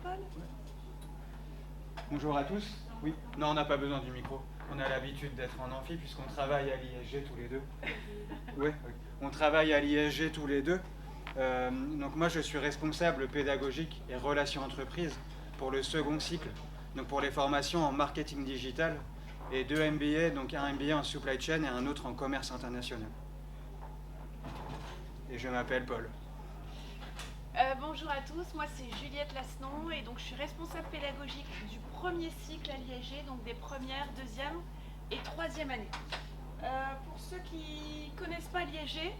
Paul? Bonjour à tous. Oui, non, on n'a pas besoin du micro. On a l'habitude d'être en amphi puisqu'on travaille à l'ISG tous les deux. Oui, oui. On travaille à l'ISG tous les deux. Donc moi, je suis responsable pédagogique et relations entreprises pour le second cycle, donc pour les formations en marketing digital et deux MBA, donc un MBA en supply chain et un autre en commerce international. Et je m'appelle Paul. Bonjour à tous, moi c'est Juliette Lasnon et donc je suis responsable pédagogique du premier cycle à l'ISG, donc des premières, deuxième et troisième années. Pour ceux qui ne connaissent pas l'ISG,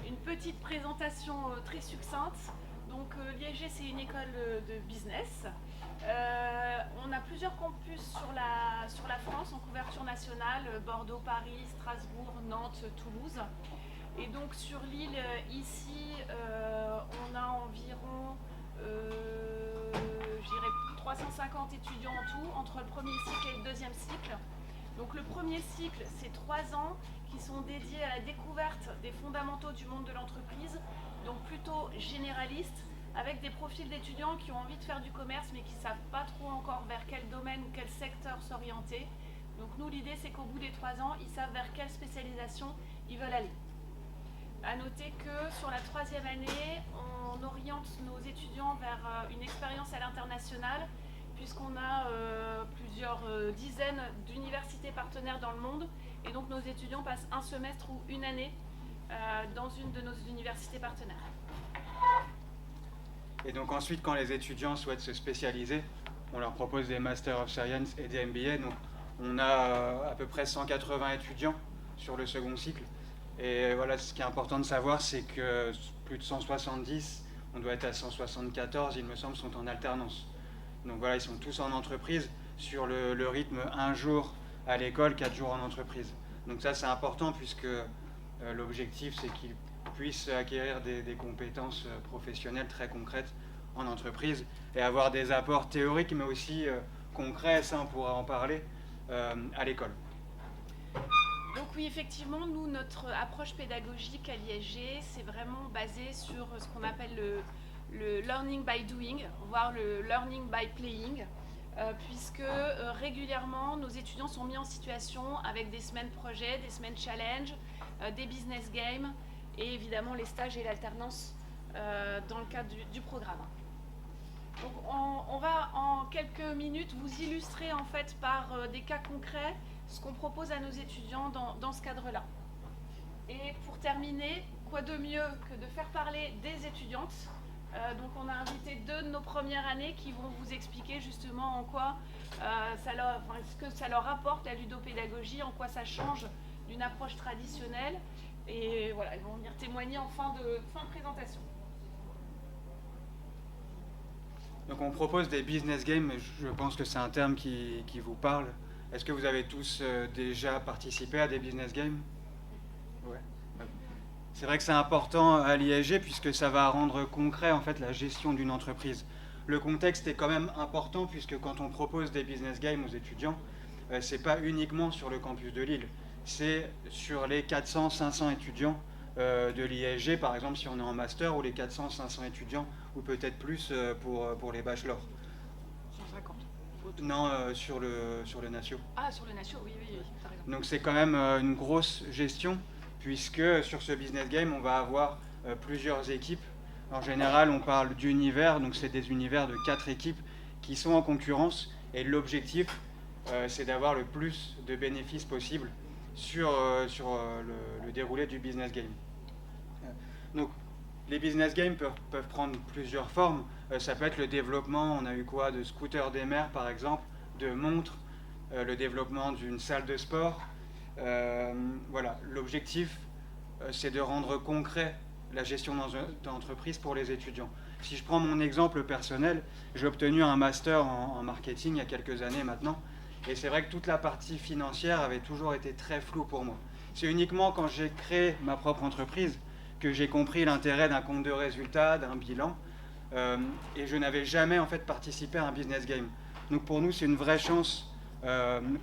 une petite présentation très succincte. Donc l'ISG c'est une école de business. On a plusieurs campus sur la France en couverture nationale, Bordeaux, Paris, Strasbourg, Nantes, Toulouse. Et donc sur l'île ici, on a environ 350 étudiants en tout, entre le premier cycle et le deuxième cycle. Donc le premier cycle, c'est 3 ans qui sont dédiés à la découverte des fondamentaux du monde de l'entreprise, donc plutôt généralistes, avec des profils d'étudiants qui ont envie de faire du commerce mais qui ne savent pas trop encore vers quel domaine ou quel secteur s'orienter. Donc nous, l'idée, c'est qu'au bout des 3 ans, ils savent vers quelle spécialisation ils veulent aller. À noter que sur la troisième année, on oriente nos étudiants vers une expérience à l'international, puisqu'on a plusieurs dizaines d'universités partenaires dans le monde, et donc nos étudiants passent un semestre ou une année dans une de nos universités partenaires. Et donc ensuite, quand les étudiants souhaitent se spécialiser, on leur propose des Master of Science et des MBA. Donc on a à peu près 180 étudiants sur le second cycle. Et voilà, ce qui est important de savoir, c'est que plus de 170, on doit être à 174, il me semble, sont en alternance. Donc voilà, ils sont tous en entreprise sur le rythme 1 jour à l'école, 4 jours en entreprise. Donc ça, c'est important puisque l'objectif, c'est qu'ils puissent acquérir des compétences professionnelles très concrètes en entreprise et avoir des apports théoriques, mais aussi concrets, ça on pourra en parler, à l'école. Donc oui, effectivement, nous, notre approche pédagogique à l'ISG, c'est vraiment basé sur ce qu'on appelle le learning by doing, voire le learning by playing, puisque régulièrement, nos étudiants sont mis en situation avec des semaines projets, des semaines challenge, des business games, et évidemment les stages et l'alternance dans le cadre du programme. Donc on va en quelques minutes vous illustrer en fait par des cas concrets ce qu'on propose à nos étudiants dans ce cadre-là. Et pour terminer, quoi de mieux que de faire parler des étudiantes. Donc on a invité 2 de nos premières années qui vont vous expliquer justement en quoi ce que ça leur apporte la ludopédagogie, en quoi ça change d'une approche traditionnelle. Et voilà, elles vont venir témoigner en fin de présentation. Donc on propose des business games, mais je pense que c'est un terme qui vous parle. Est-ce que vous avez tous déjà participé à des business games? Ouais. C'est vrai que c'est important à l'ISG puisque ça va rendre concret en fait la gestion d'une entreprise. Le contexte est quand même important puisque quand on propose des business games aux étudiants, c'est pas uniquement sur le campus de Lille, c'est sur les 400-500 étudiants de l'ISG, par exemple si on est en master, ou les 400-500 étudiants, ou peut-être plus pour les bachelors. 150. Non, sur le Natio. Ah, sur le Natio, oui, t'as raison. Donc c'est quand même une grosse gestion, puisque sur ce business game, on va avoir plusieurs équipes. En général, on parle d'univers, donc c'est des univers de 4 équipes qui sont en concurrence, et l'objectif, c'est d'avoir le plus de bénéfices possible sur le déroulé du business game. Donc, les business games peuvent prendre plusieurs formes. Ça peut être le développement, on a eu quoi, de scooters des mers par exemple, de montres, le développement d'une salle de sport. Voilà, l'objectif, c'est de rendre concret la gestion d'entreprise pour les étudiants. Si je prends mon exemple personnel, j'ai obtenu un master en marketing il y a quelques années maintenant, et c'est vrai que toute la partie financière avait toujours été très floue pour moi. C'est uniquement quand j'ai créé ma propre entreprise que j'ai compris l'intérêt d'un compte de résultats, d'un bilan, et je n'avais jamais en fait participé à un business game. Donc pour nous, c'est une vraie chance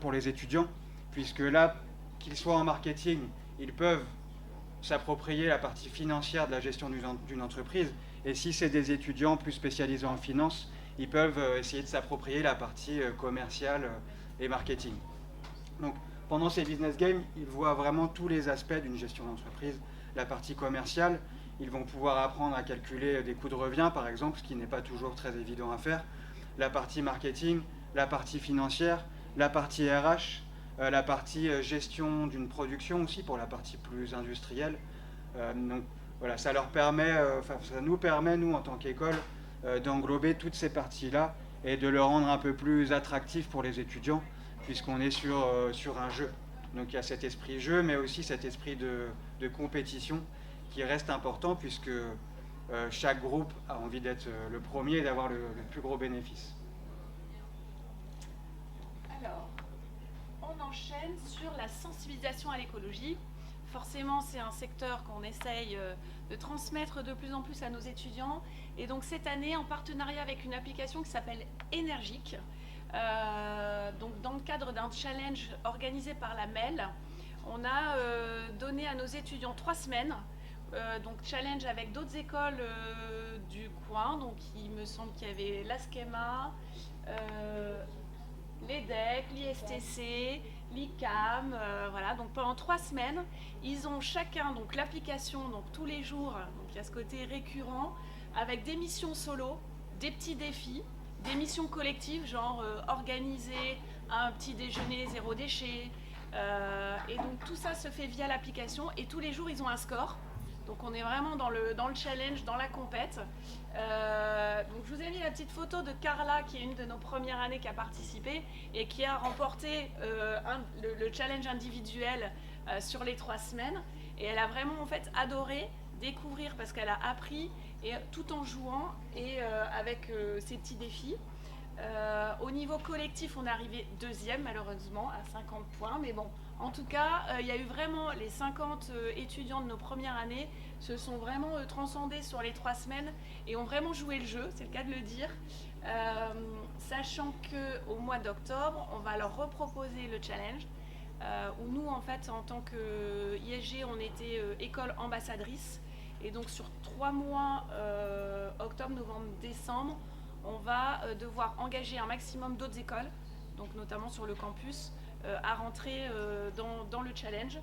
pour les étudiants, puisque là, qu'ils soient en marketing, ils peuvent s'approprier la partie financière de la gestion d'une entreprise, et si c'est des étudiants plus spécialisés en finance, ils peuvent essayer de s'approprier la partie commerciale et marketing. Donc pendant ces business games, ils voient vraiment tous les aspects d'une gestion d'entreprise. La partie commerciale, ils vont pouvoir apprendre à calculer des coûts de revient, par exemple, ce qui n'est pas toujours très évident à faire. La partie marketing, la partie financière, la partie RH, la partie gestion d'une production aussi pour la partie plus industrielle. Donc voilà, ça nous permet, nous, en tant qu'école, d'englober toutes ces parties-là et de le rendre un peu plus attractif pour les étudiants, puisqu'on est sur un jeu. Donc il y a cet esprit jeu, mais aussi cet esprit de compétition qui reste important, puisque chaque groupe a envie d'être le premier et d'avoir le plus gros bénéfice. Alors, on enchaîne sur la sensibilisation à l'écologie. Forcément, c'est un secteur qu'on essaye de transmettre de plus en plus à nos étudiants. Et donc cette année, en partenariat avec une application qui s'appelle Énergique, donc dans le cadre d'un challenge organisé par la MEL, on a donné à nos étudiants 3 semaines, donc challenge avec d'autres écoles du coin. Donc il me semble qu'il y avait l'ASKEMA, l'EDEC, l'ISTC, l'ICAM, voilà. Donc pendant 3 semaines, ils ont chacun donc l'application, donc tous les jours, donc il y a ce côté récurrent, avec des missions solo, des petits défis, des missions collectives, genre organiser un petit déjeuner 0 déchet, et donc tout ça se fait via l'application, et tous les jours ils ont un score. Donc on est vraiment dans le challenge, dans la compète. Donc je vous ai mis la petite photo de Carla, qui est une de nos premières années qui a participé et qui a remporté le challenge individuel sur les 3 semaines. Et elle a vraiment en fait adoré découvrir, parce qu'elle a appris et tout en jouant et avec ces petits défis. Au niveau collectif, on est arrivé 2e malheureusement à 50 points, mais bon, en tout cas, il y a eu vraiment les 50 étudiants de nos premières années se sont vraiment transcendés sur les 3 semaines et ont vraiment joué le jeu, c'est le cas de le dire, sachant qu'au mois d'octobre, on va leur reproposer le challenge, où nous, en fait, en tant que ISG, on était école ambassadrice, et donc sur 3 mois, octobre, novembre, décembre, on va devoir engager un maximum d'autres écoles, donc notamment sur le campus, à rentrer dans le challenge.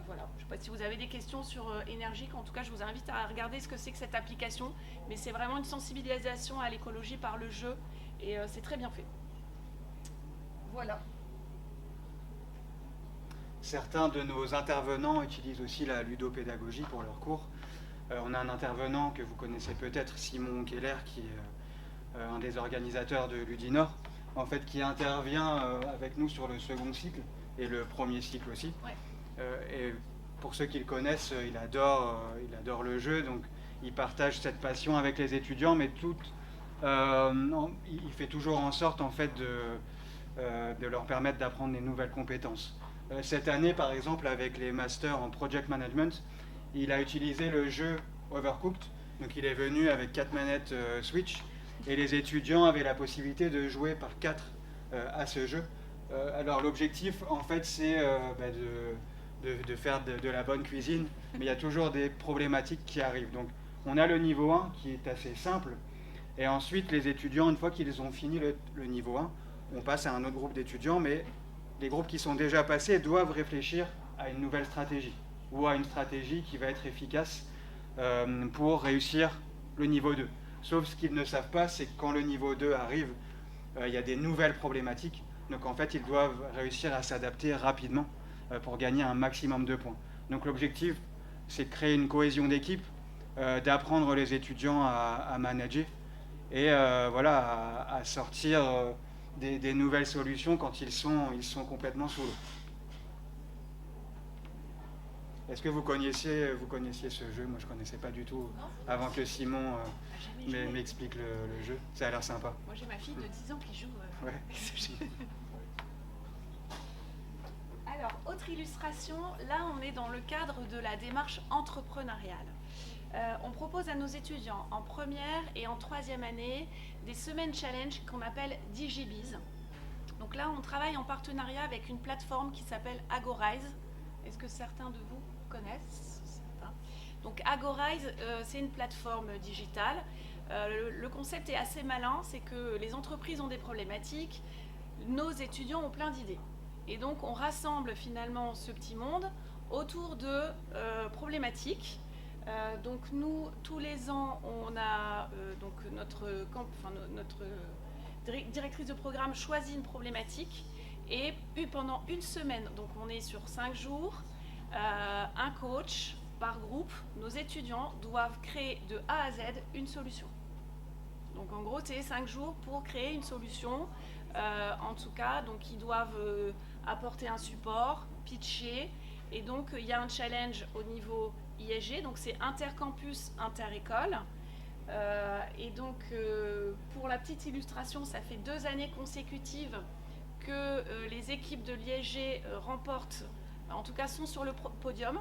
Voilà, je ne sais pas si vous avez des questions sur Énergique. En tout cas, je vous invite à regarder ce que c'est que cette application, mais c'est vraiment une sensibilisation à l'écologie par le jeu, et c'est très bien fait. Voilà. Certains de nos intervenants utilisent aussi la ludopédagogie pour leurs cours. On a un intervenant que vous connaissez peut-être, Simon Keller, qui est un des organisateurs de Ludinor, en fait, qui intervient avec nous sur le second cycle et le premier cycle aussi. Ouais. Et pour ceux qui le connaissent, il adore le jeu, donc il partage cette passion avec les étudiants, mais il fait toujours en sorte en fait de leur permettre d'apprendre des nouvelles compétences. Cette année, par exemple, avec les masters en project management, il a utilisé le jeu Overcooked, donc il est venu avec 4 manettes Switch, et les étudiants avaient la possibilité de jouer par 4 à ce jeu. Alors l'objectif, en fait, c'est de faire de la bonne cuisine, mais il y a toujours des problématiques qui arrivent. Donc on a le niveau 1 qui est assez simple, et ensuite les étudiants, une fois qu'ils ont fini le niveau 1, on passe à un autre groupe d'étudiants, mais les groupes qui sont déjà passés doivent réfléchir à une nouvelle stratégie, ou à une stratégie qui va être efficace pour réussir le niveau 2. Sauf ce qu'ils ne savent pas, c'est que quand le niveau 2 arrive, il y a des nouvelles problématiques. Donc en fait, ils doivent réussir à s'adapter rapidement pour gagner un maximum de points. Donc l'objectif, c'est de créer une cohésion d'équipe, d'apprendre les étudiants à manager et à sortir des nouvelles solutions quand ils sont complètement sous l'eau. Est-ce que vous connaissiez ce jeu? Moi, je ne connaissais pas du tout avant que Simon m'explique le jeu. Ça a l'air sympa. Moi, j'ai ma fille de 10 ans qui joue. Ouais. Alors, autre illustration, là, on est dans le cadre de la démarche entrepreneuriale. On propose à nos étudiants en première et en 3e année des semaines challenge qu'on appelle DigiBiz. Donc là, on travaille en partenariat avec une plateforme qui s'appelle Agorize. Est-ce que certains de vous connaissent? Donc Agorize, c'est une plateforme digitale Le concept est assez malin, c'est que les entreprises ont des problématiques, nos étudiants ont plein d'idées. Et donc on rassemble finalement ce petit monde autour de problématiques. Donc nous, tous les ans, on a donc notre directrice de programme choisit une problématique et pendant une semaine, donc on est sur 5 jours, un coach par groupe, nos étudiants doivent créer de A à Z une solution. Donc en gros, c'est 5 jours pour créer une solution. En tout cas, donc ils doivent apporter un support, pitcher. Et donc il y a un challenge au niveau ISG, donc c'est intercampus, inter-école. Et donc pour la petite illustration, ça fait 2 années consécutives que les équipes de l'ISG remportent, en tout cas sont sur le podium.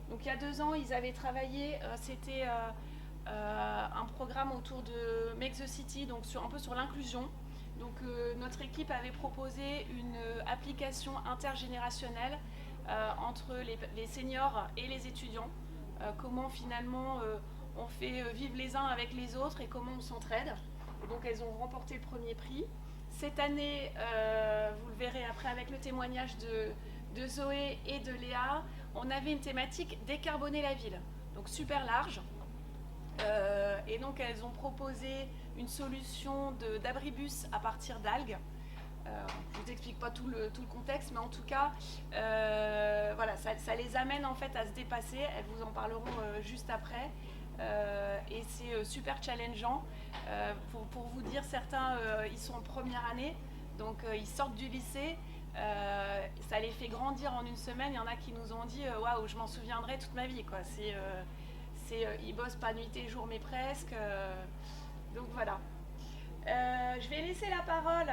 Donc il y a 2 ans, ils avaient travaillé, c'était un programme autour de Make the City, donc un peu sur l'inclusion. Donc notre équipe avait proposé une application intergénérationnelle entre les seniors et les étudiants. Comment finalement on fait vivre les uns avec les autres et comment on s'entraide. Donc elles ont remporté le premier prix. Cette année, vous le verrez après avec le témoignage de Zoé et de Léa, on avait une thématique décarboner la ville, donc super large. Et donc elles ont proposé une solution d'abribus à partir d'algues. Je ne vous explique pas tout le contexte, mais en tout cas, voilà, ça les amène en fait à se dépasser. Elles vous en parleront juste après. Et c'est super challengeant. Pour vous dire, certains, ils sont en première année, donc ils sortent du lycée. Ça les fait grandir en une semaine. Il y en a qui nous ont dit waouh, je m'en souviendrai toute ma vie, quoi. Ils bossent pas nuit et jour, mais presque. Donc voilà. Je vais laisser la parole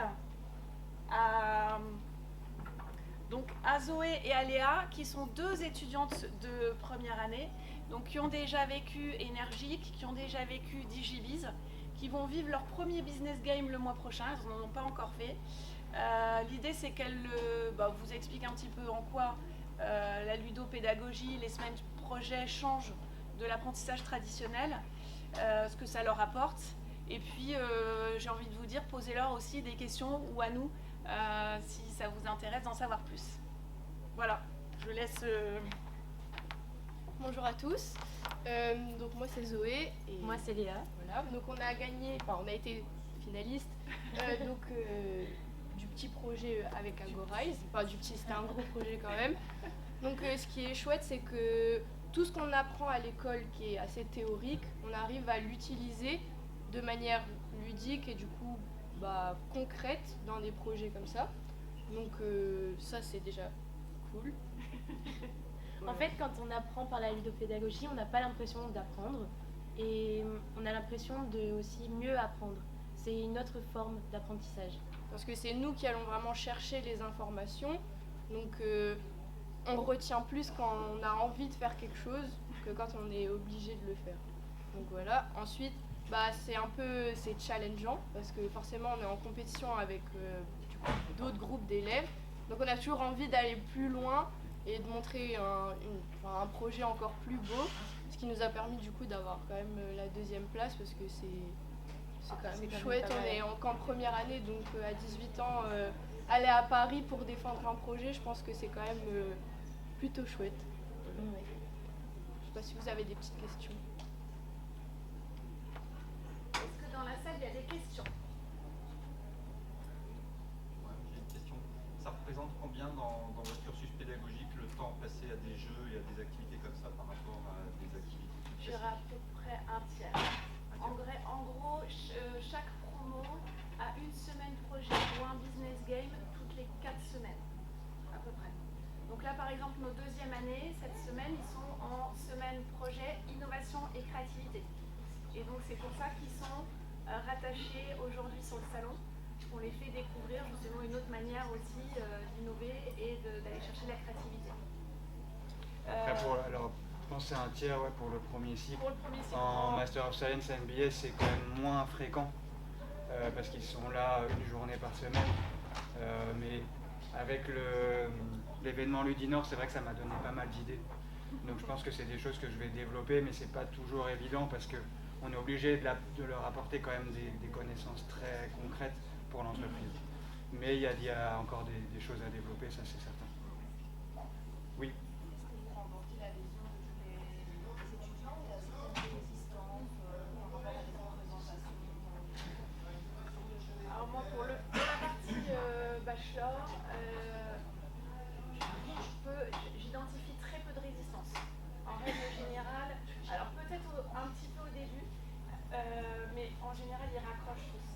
à Zoé et à Léa, qui sont 2 étudiantes de première année, donc qui ont déjà vécu Énergique, qui ont déjà vécu Digibiz, qui vont vivre leur premier business game le mois prochain. Elles n'en ont pas encore fait. L'idée, c'est qu'elles vous expliquent un petit peu en quoi la ludopédagogie, les semaines projet changent de l'apprentissage traditionnel, ce que ça leur apporte. Et puis, j'ai envie de vous dire, posez-leur aussi des questions, ou à nous, si ça vous intéresse d'en savoir plus. Voilà, je laisse... Bonjour à tous, donc moi c'est Zoé. Et moi c'est Léa. Voilà, donc on a gagné, on a été finaliste du petit projet avec Agorize. C'était un gros projet quand même. Donc ce qui est chouette, c'est que tout ce qu'on apprend à l'école qui est assez théorique, on arrive à l'utiliser de manière ludique et du coup concrète dans des projets comme ça. Donc ça c'est déjà cool. En fait, quand on apprend par la ludopédagogie, on n'a pas l'impression d'apprendre et on a l'impression de aussi mieux apprendre. C'est une autre forme d'apprentissage. Parce que c'est nous qui allons vraiment chercher les informations, donc on retient plus quand on a envie de faire quelque chose que quand on est obligé de le faire. Donc voilà. Ensuite, c'est challengeant parce que forcément on est en compétition avec d'autres groupes d'élèves, donc on a toujours envie d'aller plus loin et de montrer un projet encore plus beau, ce qui nous a permis du coup d'avoir quand même la 2e place parce que c'est quand même chouette. On est en première année, donc à 18 ans, aller à Paris pour défendre un projet, je pense que c'est quand même plutôt chouette. Ouais. Je sais pas si vous avez des petites questions. Est-ce que dans la salle il y a des questions? J'ai une question. Ça représente combien dans votre cursus pédagogique le temps passé à des jeux et à des activités comme ça par rapport à des activités plus Je dirais à peu près un tiers. En gros, chaque promo a une semaine projet ou un business game toutes les 4 semaines, à peu près. Donc là, par exemple, nos 2e années, cette semaine, ils sont en semaine projet innovation et créativité. Et donc c'est pour ça qu'ils sont rattachés aujourd'hui sur le salon. On les fait découvrir justement une autre manière aussi d'innover et d'aller chercher de la créativité. Après, je pense que c'est un tiers pour le premier cycle. Pour le premier cycle. En Master of Science MBA, c'est quand même moins fréquent parce qu'ils sont là une journée par semaine. Mais avec l'événement Ludinor, c'est vrai que ça m'a donné pas mal d'idées. Donc je pense que c'est des choses que je vais développer, mais c'est pas toujours évident parce que on est obligé de leur apporter quand même des connaissances très concrètes pour l'entreprise. Mais il y a encore des choses à développer, ça c'est certain. Oui. Est-ce que vous remportez l'adhésion de tous les étudiants ou il y a certaines résistances par rapport à des représentations? Alors moi pour la partie bachelor, j'identifie très peu de résistance. En règle générale, alors peut-être un petit peu au début, mais en général ils raccrochent tous.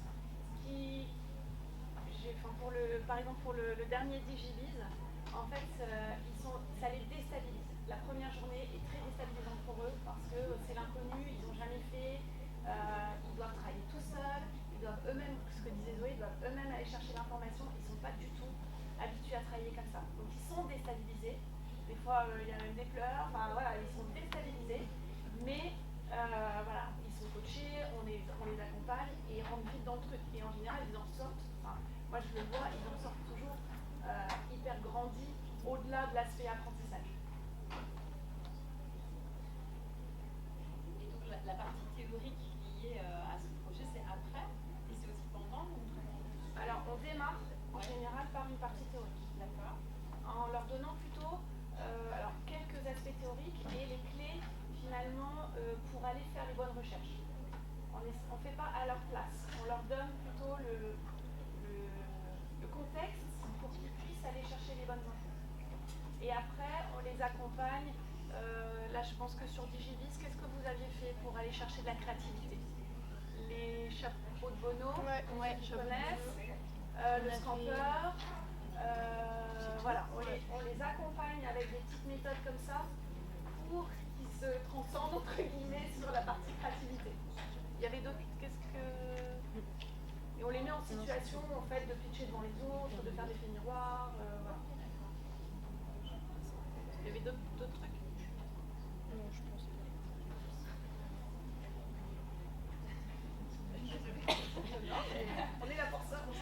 Par exemple pour le dernier Digibiz, en fait ça les déstabilise. La première journée est très déstabilisante pour eux parce que c'est l'inconnu, ils n'ont jamais fait, ils doivent travailler tout seuls, ils doivent eux-mêmes, ce que disait Zoé, ils doivent eux-mêmes aller chercher l'information, ils ne sont pas du tout habitués à travailler comme ça. Donc ils sont déstabilisés, des fois il y a même des pleurs, enfin voilà, ils sont déstabilisés, mais voilà, ils sont coachés, on les accompagne et ils rentrent vite dans le truc. Et en général, ils en sortent, enfin, moi je le vois, ils en sortent toujours hyper grandis au-delà de l'aspect apprentissage. Et donc la partie théorique liée à ce projet, c'est après et c'est aussi pendant ou... Alors on démarre en général par une partie théorique. D'accord. En leur donnant plutôt quelques aspects théoriques et les clés finalement pour aller faire les bonnes recherches. On ne fait pas à leur place, on leur donne plutôt le contexte pour qu'ils puissent aller chercher les bonnes infos. Et après, on les accompagne. Là, je pense que sur Digiviz, qu'est-ce que vous aviez fait pour aller chercher de la créativité? Les chapeaux de Bono, Ouais, je connaisse, le scamper. Voilà, on les accompagne avec des petites méthodes comme ça pour qu'ils se transcendent entre guillemets sur la partie créativité. Il y avait d'autres. Et on les met en situation en fait de pitcher devant les autres, de faire des faits miroirs. Voilà. Il y avait d'autres trucs. Non, je pense pas. On est là pour ça. Et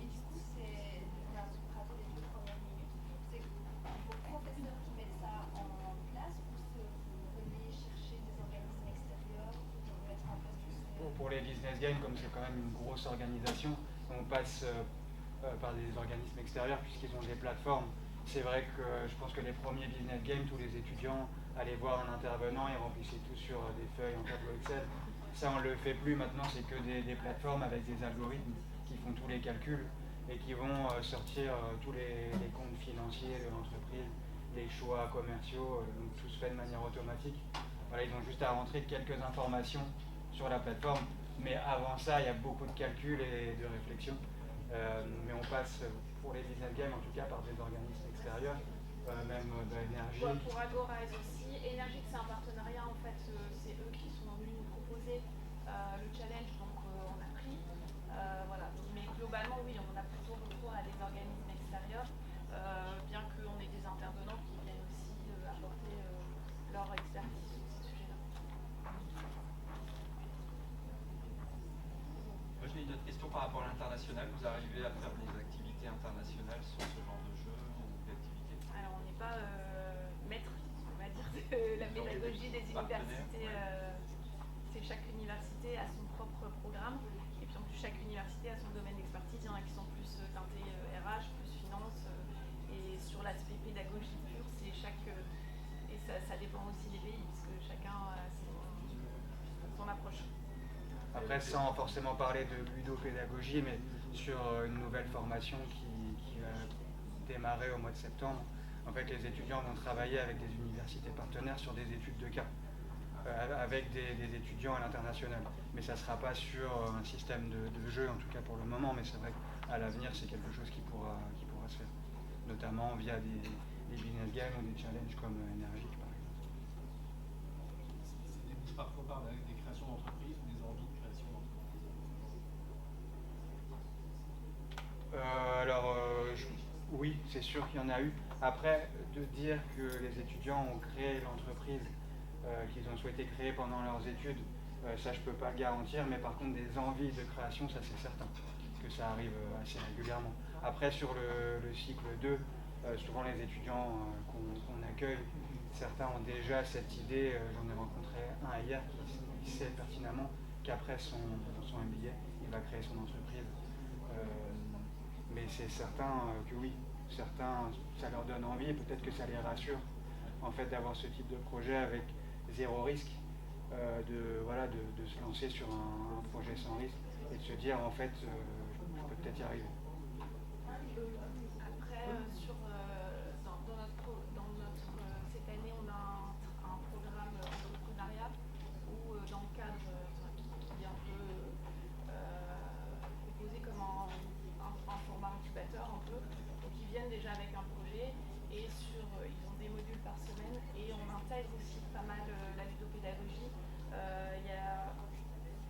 du coup, on a rattrapé les 2 premières minutes. C'est vos professeurs qui mettent ça en place ou c'est vous venez chercher des organismes extérieurs pour mettre en place tout ça? Pour les business games, comme c'est quand même une grosse organisation, on passe par des organismes extérieurs puisqu'ils ont des plateformes. C'est vrai que je pense que les premiers business games, tous les étudiants allaient voir un intervenant et remplissaient tout sur des feuilles en tableau Excel. Ça, on ne le fait plus maintenant, c'est que des plateformes avec des algorithmes qui font tous les calculs et qui vont sortir tous les comptes financiers de l'entreprise, les choix commerciaux, donc tout se fait de manière automatique. Voilà, ils ont juste à rentrer quelques informations sur la plateforme, mais avant ça, il y a beaucoup de calculs et de réflexion. Mais on passe pour les business games en tout cas par des organismes extérieurs, même de l'énergie. Pour Agora aussi, Énergie, c'est un partenariat en fait, c'est eux qui sont venus nous proposer le challenge, donc on a pris. Voilà. Mais globalement, oui, on a plutôt recours à des organismes extérieurs, bien qu'on ait des intervenants qui viennent aussi apporter leur expertise sur ces sujets-là. Moi, j'ai une autre question par rapport à l'international. Vous arrivez à faire des activités internationales sur ce genre de jeu ou d'activités? Alors, on n'est pas maître, on va dire, de la pédagogie des universités. C'est chaque université a son propre programme. Et puis en plus, chaque université a son domaine d'expertise. Il y en a qui sont plus teintés RH, plus finance. Et sur l'aspect pédagogie pure, c'est chaque. Et ça dépend aussi des pays, parce que chacun a son approche. Après, sans forcément parler de ludopédagogie, mais sur une nouvelle formation qui va démarrer au mois de septembre, en fait, les étudiants vont travailler avec des universités partenaires sur des études de cas, avec des étudiants à l'international. Mais ça ne sera pas sur un système de jeu, en tout cas pour le moment, mais c'est vrai qu'à l'avenir, c'est quelque chose qui pourra se faire, notamment via des business games ou des challenges comme Énergie, par exemple. Ça débouche parfois par des créations d'entreprises ou des envies de création d'entreprises? Oui, c'est sûr qu'il y en a eu. Après, de dire que les étudiants ont créé l'entreprise qu'ils ont souhaité créer pendant leurs études, ça je ne peux pas le garantir, mais par contre des envies de création, ça c'est certain, que ça arrive assez régulièrement. Après, sur le cycle 2, souvent les étudiants qu'on accueille, certains ont déjà cette idée, j'en ai rencontré un hier qui sait pertinemment qu'après son MBA, il va créer son entreprise. Mais c'est certain que oui, certains, ça leur donne envie et peut-être que ça les rassure en fait d'avoir ce type de projet avec zéro risque, de se lancer sur un projet sans risque et de se dire en fait je peux peut-être y arriver. Après, cette année, on a un programme entrepreneuriat où, dans le cadre qui est un peu proposé comme un format incubateur un peu, donc ils viennent déjà avec un projet et ils ont des modules par semaine et on intègre aussi pas mal la ludopédagogie.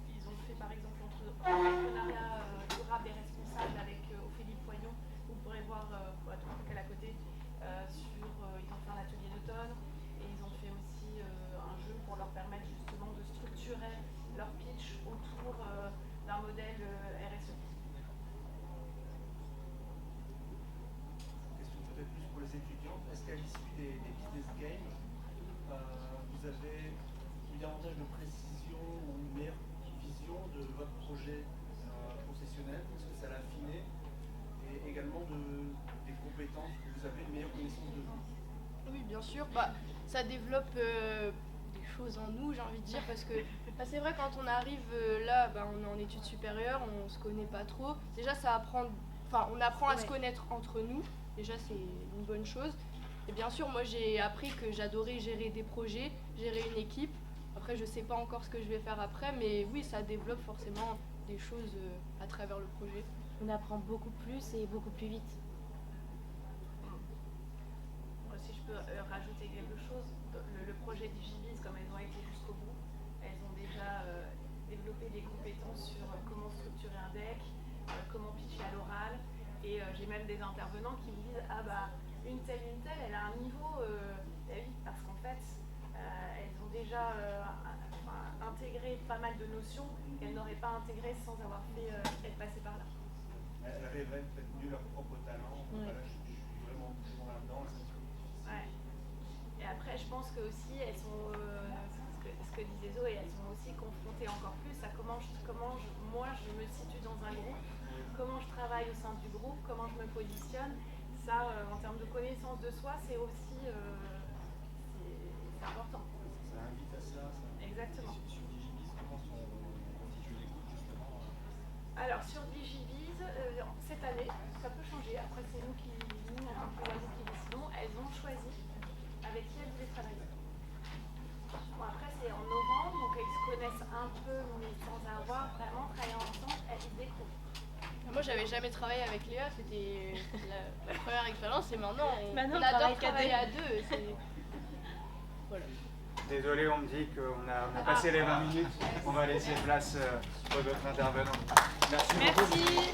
Ils ont fait par exemple l'entrepreneuriat durable et responsable avec Ophélie Poignon. Vous pourrez voir, pour être à côté, ils ont fait un atelier d'automne et ils ont fait aussi un jeu pour leur permettre justement de structurer leur pitch autour d'un modèle RSE. Question peut-être plus pour les étudiants. Est-ce qu'à l'issue des business games, vous avez davantage de précision ou une meilleure vision de votre projet professionnel? Est-ce que ça l'a affiné? Et également des compétences que vous avez, une meilleure connaissance de vous? Oui, bien sûr. Ça développe des choses en nous, j'ai envie de dire, parce que c'est vrai, quand on arrive là, on est en études supérieures, on se connaît pas trop. Déjà, on apprend à se connaître entre nous. Déjà, c'est une bonne chose. Et bien sûr, moi, j'ai appris que j'adorais gérer des projets, gérer une équipe. Après, je sais pas encore ce que je vais faire après, mais oui, ça développe forcément des choses à travers le projet. On apprend beaucoup plus et beaucoup plus vite. Si je peux rajouter quelque chose, le projet Digiviz, comme elles ont été jusqu'au bout, elles ont déjà développé des compétences sur comment structurer un deck, comment pitcher à l'oral, et j'ai même des intervenants qui me disent une telle, elle a un niveau, oui, parce qu'en fait, elles ont déjà intégré pas mal de notions qu'elles n'auraient pas intégrées sans avoir être passées par là. Elles révèlent peut-être mieux leur propre talent. Ouais. Voilà, je suis vraiment là-dedans. Ouais. Et après, je pense que aussi, elles sont, ce que disait Zoé, elles sont aussi confrontées encore plus à moi je me situe dans un groupe, comment je travaille au sein du groupe, comment je me positionne. Ça, en termes de connaissance de soi, c'est aussi c'est important. Ça invite à ça. Exactement. Sur Digiviz, comment sont constitués les groupes justement Alors sur Digiviz, cette année, ça peut changer. Après, c'est nous un peu la groupe qui décidons. Elles ont choisi avec qui elles voulaient travailler. Bon, après, c'est en novembre, donc elles se connaissent un peu, mais sans avoir vraiment travaillé ensemble, elles découvrent. Moi, j'avais jamais travaillé avec Léa, c'était la première expérience, et maintenant on on adore travaille travailler à deux. Voilà. Désolé, on me dit qu'on a passé les 20 minutes. On va laisser place aux autres intervenants. Merci beaucoup. Merci.